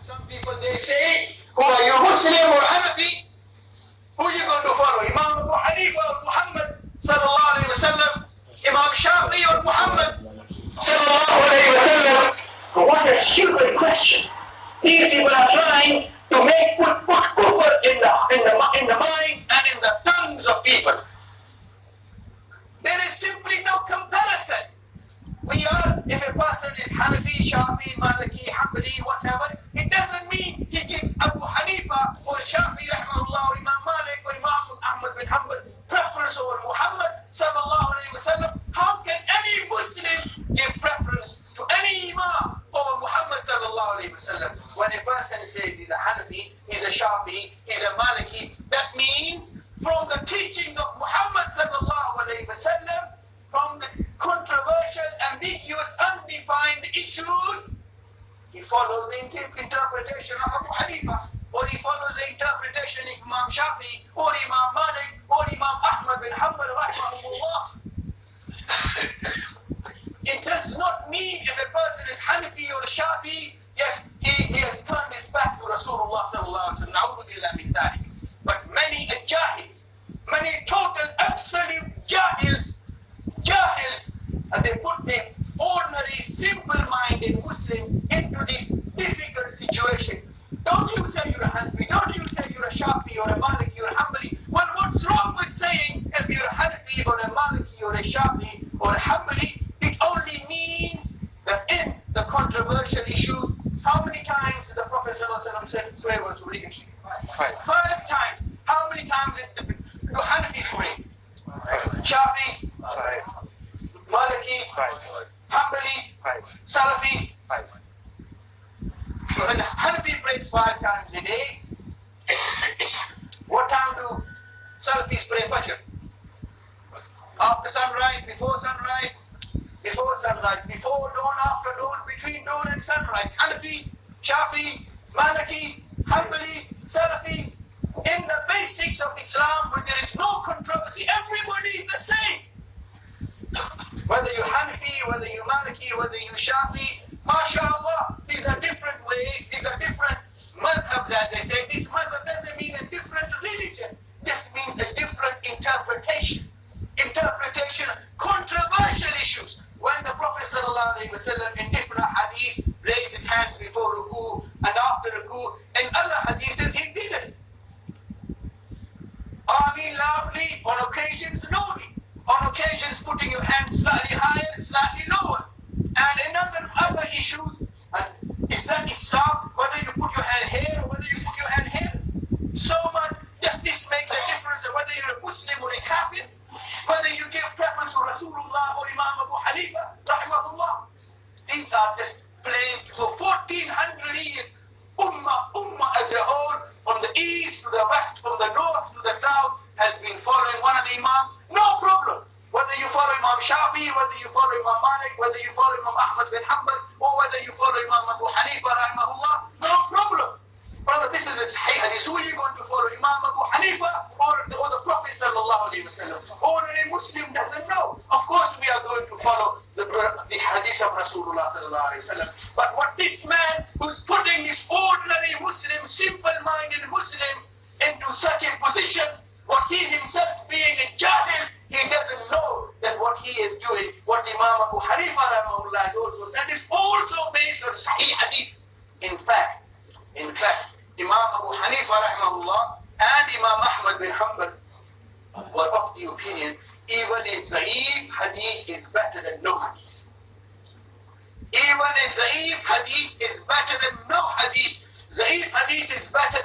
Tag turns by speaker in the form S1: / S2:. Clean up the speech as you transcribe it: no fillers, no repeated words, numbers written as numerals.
S1: Some people they say, who are you, Muslim or Hanafi? Who are you going to follow? Imam Abu Hanifa or Muhammad sallallahu alayhi wa sallam? Imam Shafi or Muhammad sallallahu alayhi wa sallam? What a stupid question. These people are trying to put kufr in the minds and in the tongues of people. There is simply no comparison. If a person is Hanafi, Shafi, Maliki, Hanbali, whatever, it doesn't mean he gives Abu Hanifa or Shafi rahmahullah or Imam Malik or Imam Ahmad bin Hanbal preference over Muhammad sallallahu alayhi wa sallam. How can any Muslim give preference to any Imam over Muhammad sallallahu alayhi wa sallam? When a person says he's a Hanafi, he's a Shafi, he's a Maliki, that means from the teachings of Muhammad sallallahu alayhi wa sallam, from the controversial, ambiguous, undefined issues, he follows the interpretation of Abu Hanifa, or he follows the interpretation of Imam Shafi, or Imam Malik, or Imam Ahmad bin Hanbal rahimahullah. It does not mean if a person is Hanafi or Shafi, yes, he has turned his back to Rasulullah sallallahu alaihi wasallam. But many jahils, many total, absolute jahils, and they put the ordinary, simple-minded Muslim into this difficult situation. Don't you say you're a Hanafi, don't you say you're a Shafi or a Maliki or a Hanbali. Well, what's wrong with saying if you're a Hanafi or a Maliki or a Shafi or a Hanbali? It only means that in the controversial issues, how many times did the Prophet ﷺ say prayer was obligatory? 5 times. How many times did Hanafis pray? Shafis? Malikis, Hanbalis, Salafis. So when Hanafi prays 5 times a day, what time do Salafis pray Fajr? After sunrise, before sunrise, before dawn, after dawn, between dawn and sunrise. Hanafis, Shafis, Malikis, Hanbalis, Salafis. In the basics of Islam, where there is no controversy, everybody is the same. Whether you're Hanafi, whether you're Maliki, whether you're Shafi, mashallah, these are different ways, these are different madhabs, as they say. This madhab doesn't mean a different religion. This means a different interpretation. Controversial issues. When the Prophet ﷺ in different hadiths raised his hands before ruku and after ruku, in other hadiths he didn't. Ameen loudly, on occasions lowly. On occasions putting your hands slightly higher, slightly lower. And in other issues, is that Islam, whether you put your hand here or whether you put your hand here? So much, just this makes a difference whether you're a Muslim or a Kafir, whether you give preference to Rasulullah or Imam Abu Hanifa, rahimahullah. These are just plain, for 1400 years, ummah as a whole, from the east to the west, from the north to the south, has been following one of the Imam. No problem. Whether you follow Imam Shafi, whether you follow Imam Malik, whether you follow Imam Ahmad bin Hanbal, or whether you follow Imam Abu Hanifa, rahimahullah, no problem. Brother, this is a Sahih hadith. Who are you going to follow, Imam Abu Hanifa or the Prophet sallallahu alaihi wasallam? Ordinary Muslim doesn't know. Of course, we are going to follow the hadith of Rasulullah sallallahu alaihi wasallam. But what this man who's putting this ordinary Muslim, simple-minded Muslim into such a position, what he himself being a jahil, he doesn't know that what he is doing, what Imam Abu Hanifa rahimahullah has also said, is also based on Sahih hadith. In fact, Imam Abu Hanifa rahimahullah and Imam Ahmad bin Hanbal were of the opinion even a Za'if hadith is better than no hadith. Even a Za'if hadith is better than no hadith. Za'if hadith is better